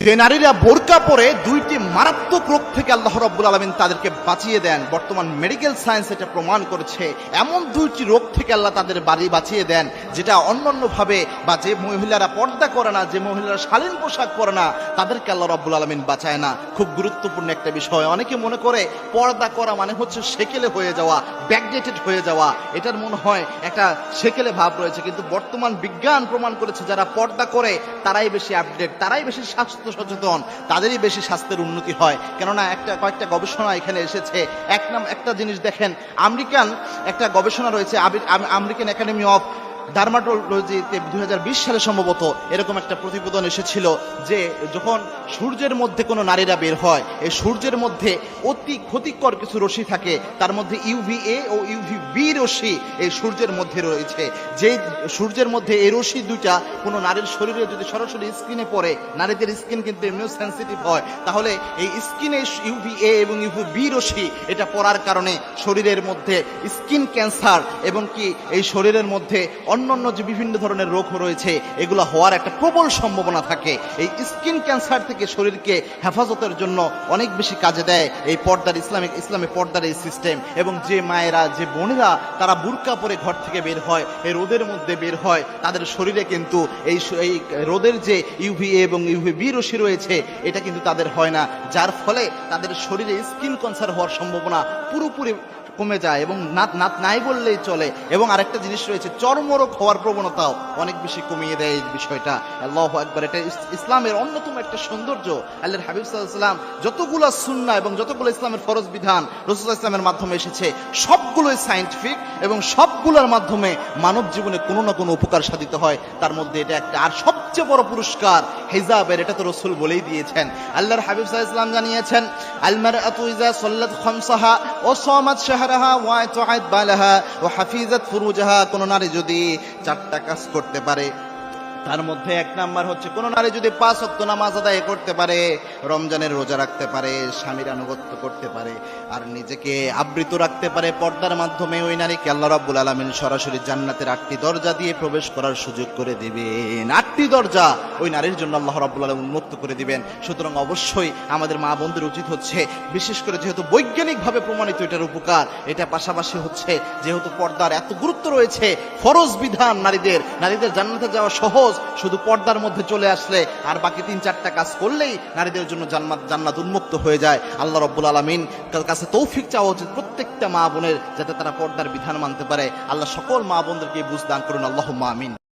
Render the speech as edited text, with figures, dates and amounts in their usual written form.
যে নারীরা বোরকা পরে দুইটি মারাত্মক রোগ থেকে আল্লাহ রাব্বুল আলামিন তাদেরকে বাঁচিয়ে দেন। বর্তমান মেডিকেল সায়েন্স এটা প্রমাণ করেছে, এমন দুইটি রোগ থেকে আল্লাহ তাদের বাঁচিয়ে দেন যেটা অন্যান্যভাবে, বা যে মহিলারা পর্দা করে না, যে মহিলারা শালীন পোশাক পরে না, তাদেরকে আল্লাহ রাব্বুল আলামিন বাঁচায় না। খুব গুরুত্বপূর্ণ একটা বিষয়। অনেকে মনে করে পর্দা করা মানে হচ্ছে সেকেলে হয়ে যাওয়া, ব্যাকডেটেড হয়ে যাওয়া, এটার মনে হয় একটা সেকেলে ভাব রয়েছে। কিন্তু বর্তমান বিজ্ঞান প্রমাণ করেছে যারা পর্দা করে তারাই বেশি আপডেট, তারাই বেশি স্বাস্থ্য সচেতন, তাদেরই বেশি স্বাস্থ্যের উন্নতি হয়। কেননা কয়েকটা গবেষণা এখানে এসেছে। একটা জিনিস দেখেন, আমেরিকান একটা গবেষণা রয়েছে, আমেরিকান একাডেমি অফ ডার্মাটোলজিতে 2020 সালে সম্ভবত এরকম একটা প্রতিবেদন এসেছিল যে যখন সূর্যের মধ্যে কোনো নারীরা বের হয়, এই সূর্যের মধ্যে অতি ক্ষতিকর কিছু রশ্মি থাকে, তার মধ্যে ইউভিএ ও ইউভিবি রশ্মি এই সূর্যের মধ্যে রয়েছে। যে সূর্যের মধ্যে এই রশ্মি দুইটা কোনো নারীর শরীরে যদি সরাসরি স্কিনে পড়ে, নারীদের স্কিন কিন্তু এমনিও সেন্সিটিভ হয়, তাহলে এই স্কিনে ইউভিএ এবং ইউভিবি রশ্মি এটা পড়ার কারণে শরীরের মধ্যে স্কিন ক্যান্সার এবং কি এই শরীরের মধ্যে অন্যান্য যে বিভিন্ন ধরনের রোগ রয়েছে এগুলো হওয়ার একটা প্রবল সম্ভাবনা থাকে। এই স্কিন ক্যান্সার থেকে শরীরকে হেফাজতের জন্য অনেক বেশি কাজে দেয় এই পর্দার ইসলামী পর্দার এই সিস্টেম। এবং যে মায়েরা, যে বোনেরা তারা বুরকা পরে ঘর থেকে বের হয়, এই রোদের মধ্যে বের হয়, তাদের শরীরে কিন্তু এই রোদের যে ইউভিএ এবং ইউভিবি রশ্মি রয়েছে এটা কিন্তু তাদের হয় না, যার ফলে তাদের শরীরে স্কিন ক্যান্সার হওয়ার সম্ভাবনা পুরোপুরি কমে যায় এবং নাই বললেই চলে। এবং আরেকটা জিনিস রয়েছে, চর্মরোগ হওয়ার প্রবণতাও অনেক বেশি কমিয়ে দেয় এই বিষয়টা। আল্লাহু আকবার। এটা ইসলামের অন্যতম একটা সৌন্দর্য। আল্লাহর হাবিব সাল্লাল্লাহু আলাইহি ওয়াসাল্লাম যতগুলো সুন্নাহ এবং যতগুলো ইসলামের ফরজ বিধান রাসূলুল্লাহ ইসলামের মাধ্যমে এসেছে সবগুলোই সায়েন্টিফিক এবং সবগুলোর মাধ্যমে মানব জীবনে কোনো না কোনো উপকার সাধিত হয়। তার মধ্যে এটা একটা। আর সবচেয়ে বড় পুরস্কার হিজাবের, এটা তো রাসূল বলেই দিয়েছেন। আল্লাহর হাবিব সাল্লাল্লাহু আলাইহি ওয়াসাল্লাম জানিয়েছেন, আল মারআতু ইযা সাল্লাত খামসাহা ওয়া সামাত শাহরাহা ওয়া আতাআত বালাহা ওয়া হাফিজাত ফুরুজাহা, কোন নারী যদি 4টা কাজ করতে পারে, তার মধ্যে 1 নাম্বার হচ্ছে কোন নারী যদি 5 ওয়াক্ত নামাজ আদায় করতে পারে, রমজানের রোজা রাখতে পারে, স্বামীর আনুগত্য করতে পারে, আর নিজেকে আবৃত রাখতে পারে পর্দার মাধ্যমে, ওই নারীকে আল্লাহ রাব্বুল আলামিন সরাসরি জান্নাতের 8টি দরজা দিয়ে প্রবেশ করার সুযোগ করে দিবেন। 8টি দরজা ওই নারীর জন্য আল্লাহ রাব্বুল আলামিন উন্মুক্ত করে দিবেন। সুতরাং অবশ্যই আমাদের মা বোনদের উচিত হচ্ছে, বিশেষ করে যেহেতু বৈজ্ঞানিকভাবে প্রমাণিত এটার উপকার, এটা পাশাপাশি হচ্ছে যেহেতু পর্দার এত গুরুত্ব রয়েছে, ফরজ বিধান নারীদের জান্নাতে যাওয়া সহজ, শুধু পর্দার মধ্যে চলে আসলে আর বাকি 3-4টা কাজ করলেই নারীদের জন্য জান্নাত উন্মুক্ত হয়ে যায়। আল্লাহ রাব্বুল আলামিন কাছে তৌফিক চাওয়া উচিত প্রত্যেকটা মা বোনের, যাতে তারা পর্দার বিধান মানতে পারে। আল্লাহ সকল মা বোনদেরকে বুঝ দান করুন। আল্লাহুম্মা আমিন।